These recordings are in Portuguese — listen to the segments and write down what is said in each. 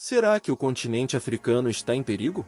Será que o continente africano está em perigo?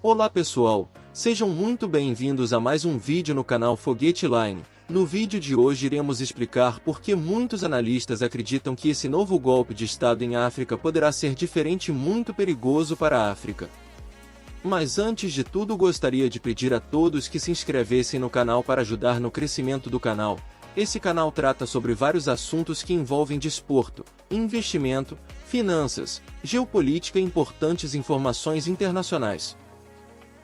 Olá pessoal, sejam muito bem-vindos a mais um vídeo no canal Foguete Line. No vídeo de hoje iremos explicar por que muitos analistas acreditam que esse novo golpe de Estado em África poderá ser diferente e muito perigoso para a África. Mas antes de tudo gostaria de pedir a todos que se inscrevessem no canal para ajudar no crescimento do canal. Esse canal trata sobre vários assuntos que envolvem desporto, investimento, finanças, geopolítica e importantes informações internacionais.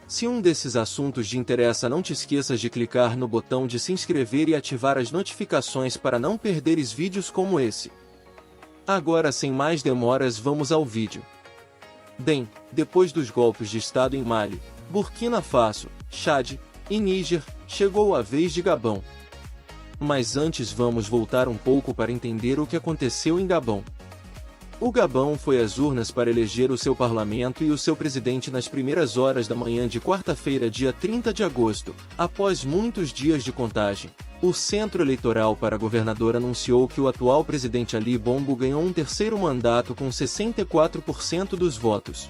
Se um desses assuntos te interessa, não te esqueças de clicar no botão de se inscrever e ativar as notificações para não perderes vídeos como esse. Agora, sem mais demoras, vamos ao vídeo. Bem, depois dos golpes de Estado em Mali, Burkina Faso, Chad e Níger, chegou a vez de Gabão. Mas antes vamos voltar um pouco para entender o que aconteceu em Gabão. O Gabão foi às urnas para eleger o seu parlamento e o seu presidente nas primeiras horas da manhã de quarta-feira, dia 30 de agosto, após muitos dias de contagem. O Centro Eleitoral para Governador anunciou que o atual presidente Ali Bongo ganhou um terceiro mandato com 64% dos votos.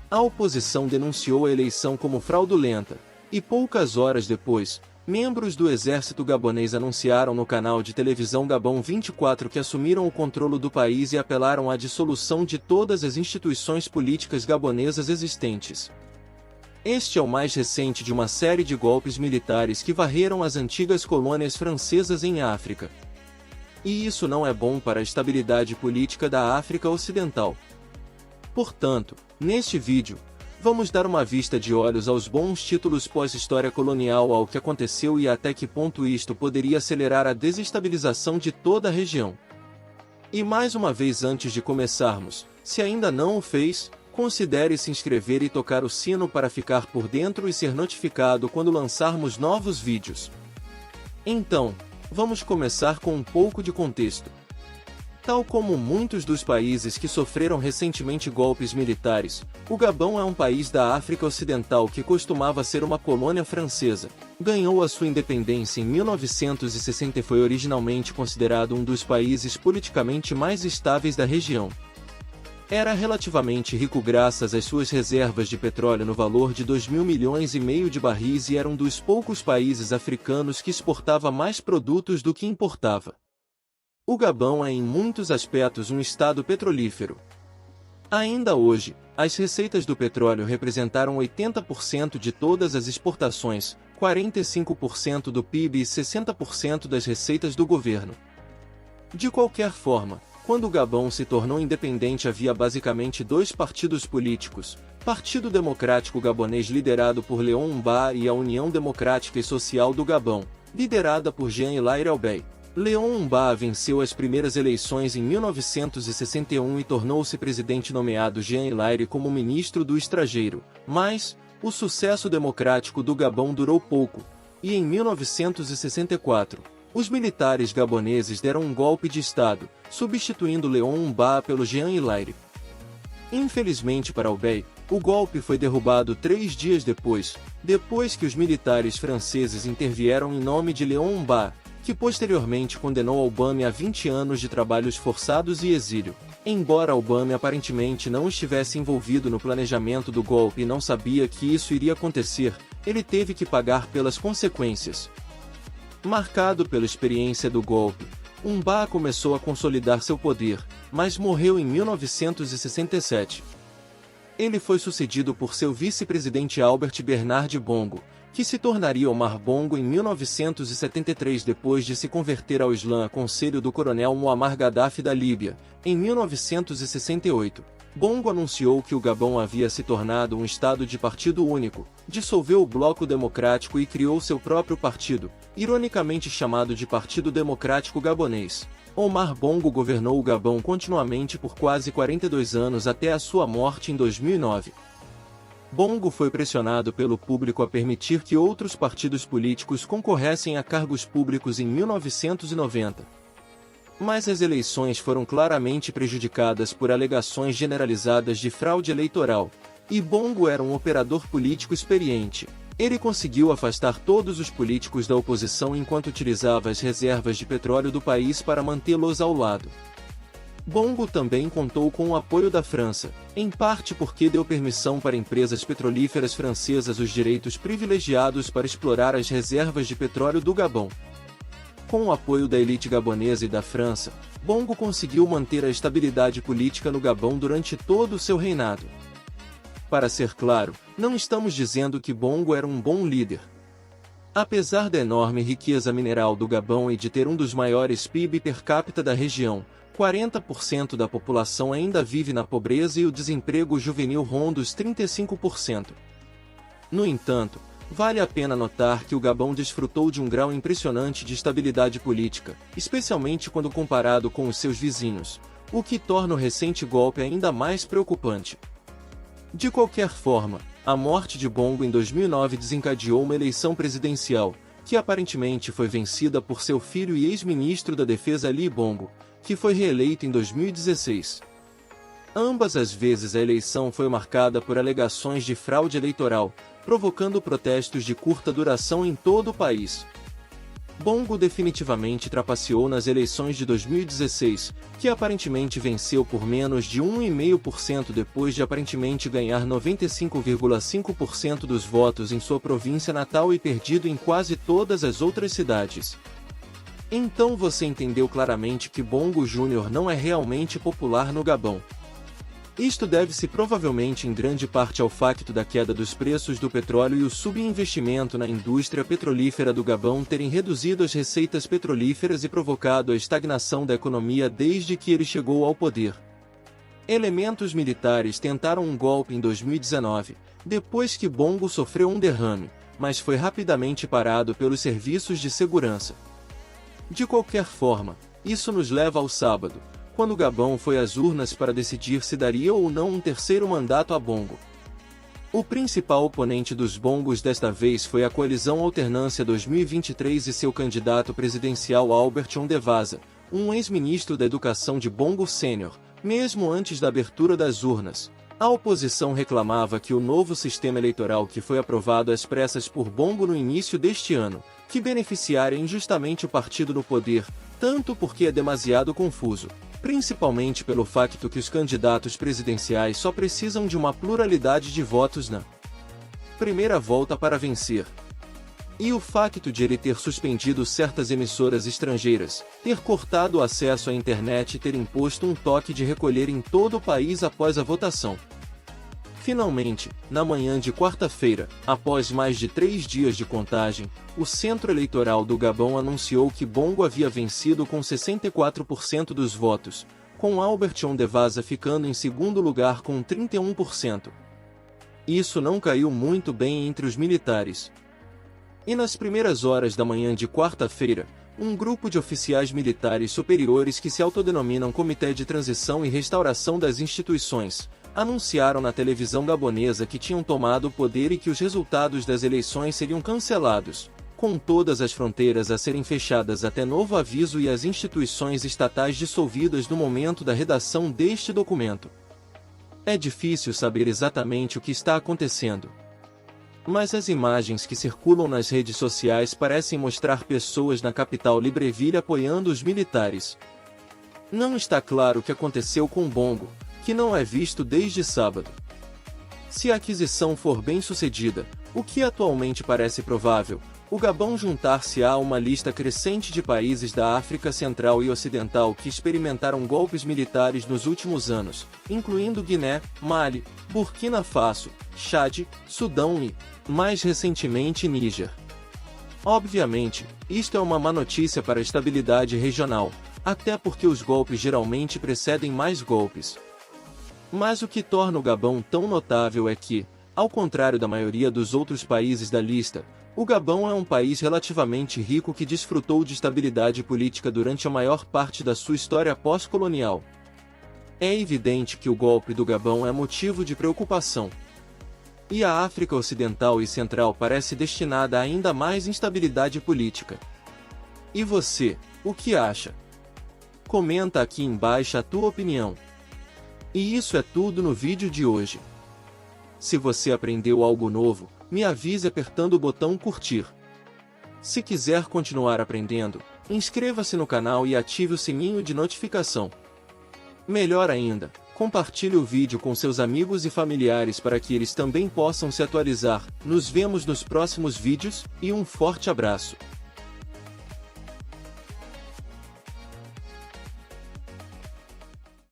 A oposição denunciou a eleição como fraudulenta, e poucas horas depois, membros do exército gabonês anunciaram no canal de televisão Gabão 24 que assumiram o controle do país e apelaram à dissolução de todas as instituições políticas gabonesas existentes. Este é o mais recente de uma série de golpes militares que varreram as antigas colônias francesas em África. E isso não é bom para a estabilidade política da África Ocidental. Portanto, neste vídeo, vamos dar uma vista de olhos aos bons títulos pós-história colonial, ao que aconteceu e até que ponto isto poderia acelerar a desestabilização de toda a região. E mais uma vez, antes de começarmos, se ainda não o fez, considere se inscrever e tocar o sino para ficar por dentro e ser notificado quando lançarmos novos vídeos. Então, vamos começar com um pouco de contexto. Tal como muitos dos países que sofreram recentemente golpes militares, o Gabão é um país da África Ocidental que costumava ser uma colônia francesa. Ganhou a sua independência em 1960 e foi originalmente considerado um dos países politicamente mais estáveis da região. Era relativamente rico graças às suas reservas de petróleo no valor de 2,5 milhões de barris e era um dos poucos países africanos que exportava mais produtos do que importava. O Gabão é em muitos aspectos um estado petrolífero. Ainda hoje, as receitas do petróleo representaram 80% de todas as exportações, 45% do PIB e 60% das receitas do governo. De qualquer forma, quando o Gabão se tornou independente havia basicamente dois partidos políticos, Partido Democrático Gabonês liderado por Léon Mba e a União Democrática e Social do Gabão, liderada por Jean-Hilaire Albey. Léon Mba venceu as primeiras eleições em 1961 e tornou-se presidente, nomeado Jean-Hilaire como ministro do Estrangeiro, mas o sucesso democrático do Gabão durou pouco, e em 1964, os militares gaboneses deram um golpe de Estado, substituindo Léon Mba pelo Jean-Hilaire. Infelizmente para Albey, o golpe foi derrubado 3 dias depois que os militares franceses intervieram em nome de Léon Mba, que posteriormente condenou Albey a 20 anos de trabalhos forçados e exílio. Embora Albey aparentemente não estivesse envolvido no planejamento do golpe e não sabia que isso iria acontecer, ele teve que pagar pelas consequências. Marcado pela experiência do golpe, Mba começou a consolidar seu poder, mas morreu em 1967. Ele foi sucedido por seu vice-presidente Albert Bernard Bongo, que se tornaria Omar Bongo em 1973 depois de se converter ao Islã a conselho do coronel Muammar Gaddafi da Líbia. Em 1968, Bongo anunciou que o Gabão havia se tornado um estado de partido único, dissolveu o Bloco Democrático e criou seu próprio partido, ironicamente chamado de Partido Democrático Gabonês. Omar Bongo governou o Gabão continuamente por quase 42 anos até a sua morte em 2009. Bongo foi pressionado pelo público a permitir que outros partidos políticos concorressem a cargos públicos em 1990. Mas as eleições foram claramente prejudicadas por alegações generalizadas de fraude eleitoral, e Bongo era um operador político experiente. Ele conseguiu afastar todos os políticos da oposição enquanto utilizava as reservas de petróleo do país para mantê-los ao lado. Bongo também contou com o apoio da França, em parte porque deu permissão para empresas petrolíferas francesas os direitos privilegiados para explorar as reservas de petróleo do Gabão. Com o apoio da elite gabonesa e da França, Bongo conseguiu manter a estabilidade política no Gabão durante todo o seu reinado. Para ser claro, não estamos dizendo que Bongo era um bom líder. Apesar da enorme riqueza mineral do Gabão e de ter um dos maiores PIB per capita da região, 40% da população ainda vive na pobreza e o desemprego juvenil ronda os 35%. No entanto, vale a pena notar que o Gabão desfrutou de um grau impressionante de estabilidade política, especialmente quando comparado com os seus vizinhos, o que torna o recente golpe ainda mais preocupante. De qualquer forma, a morte de Bongo em 2009 desencadeou uma eleição presidencial, que aparentemente foi vencida por seu filho e ex-ministro da Defesa Ali Bongo, que foi reeleito em 2016. Ambas as vezes a eleição foi marcada por alegações de fraude eleitoral, provocando protestos de curta duração em todo o país. Bongo definitivamente trapaceou nas eleições de 2016, que aparentemente venceu por menos de 1,5% depois de aparentemente ganhar 95,5% dos votos em sua província natal e perdido em quase todas as outras cidades. Então você entendeu claramente que Bongo Júnior não é realmente popular no Gabão. Isto deve-se provavelmente em grande parte ao facto da queda dos preços do petróleo e o subinvestimento na indústria petrolífera do Gabão terem reduzido as receitas petrolíferas e provocado a estagnação da economia desde que ele chegou ao poder. Elementos militares tentaram um golpe em 2019, depois que Bongo sofreu um derrame, mas foi rapidamente parado pelos serviços de segurança. De qualquer forma, isso nos leva ao sábado, quando o Gabão foi às urnas para decidir se daria ou não um terceiro mandato a Bongo. O principal oponente dos Bongos desta vez foi a Coalizão Alternância 2023 e seu candidato presidencial Albert Ondevasa, um ex-ministro da Educação de Bongo Sênior, mesmo antes da abertura das urnas. A oposição reclamava que o novo sistema eleitoral que foi aprovado às pressas por Bongo no início deste ano, que beneficiaria injustamente o partido no poder, tanto porque é demasiado confuso, principalmente pelo facto que os candidatos presidenciais só precisam de uma pluralidade de votos na primeira volta para vencer. E o facto de ele ter suspendido certas emissoras estrangeiras, ter cortado o acesso à internet e ter imposto um toque de recolher em todo o país após a votação. Finalmente, na manhã de quarta-feira, após mais de 3 dias de contagem, o Centro Eleitoral do Gabão anunciou que Bongo havia vencido com 64% dos votos, com Albert Ondevasa ficando em segundo lugar com 31%. Isso não caiu muito bem entre os militares. E nas primeiras horas da manhã de quarta-feira, um grupo de oficiais militares superiores que se autodenominam Comitê de Transição e Restauração das Instituições, anunciaram na televisão gabonesa que tinham tomado o poder e que os resultados das eleições seriam cancelados, com todas as fronteiras a serem fechadas até novo aviso e as instituições estatais dissolvidas no momento da redação deste documento. É difícil saber exatamente o que está acontecendo. Mas as imagens que circulam nas redes sociais parecem mostrar pessoas na capital Libreville apoiando os militares. Não está claro o que aconteceu com Bongo, que não é visto desde sábado. Se a aquisição for bem sucedida, o que atualmente parece provável, o Gabão juntar-se-á a uma lista crescente de países da África Central e Ocidental que experimentaram golpes militares nos últimos anos, incluindo Guiné, Mali, Burkina Faso, Chad, Sudão e, mais recentemente, Níger. Obviamente, isto é uma má notícia para a estabilidade regional, até porque os golpes geralmente precedem mais golpes. Mas o que torna o Gabão tão notável é que, ao contrário da maioria dos outros países da lista, o Gabão é um país relativamente rico que desfrutou de estabilidade política durante a maior parte da sua história pós-colonial. É evidente que o golpe do Gabão é motivo de preocupação. E a África Ocidental e Central parece destinada a ainda mais instabilidade política. E você, o que acha? Comenta aqui embaixo a tua opinião. E isso é tudo no vídeo de hoje. Se você aprendeu algo novo, me avise apertando o botão curtir. Se quiser continuar aprendendo, inscreva-se no canal e ative o sininho de notificação. Melhor ainda, compartilhe o vídeo com seus amigos e familiares para que eles também possam se atualizar. Nos vemos nos próximos vídeos, e um forte abraço!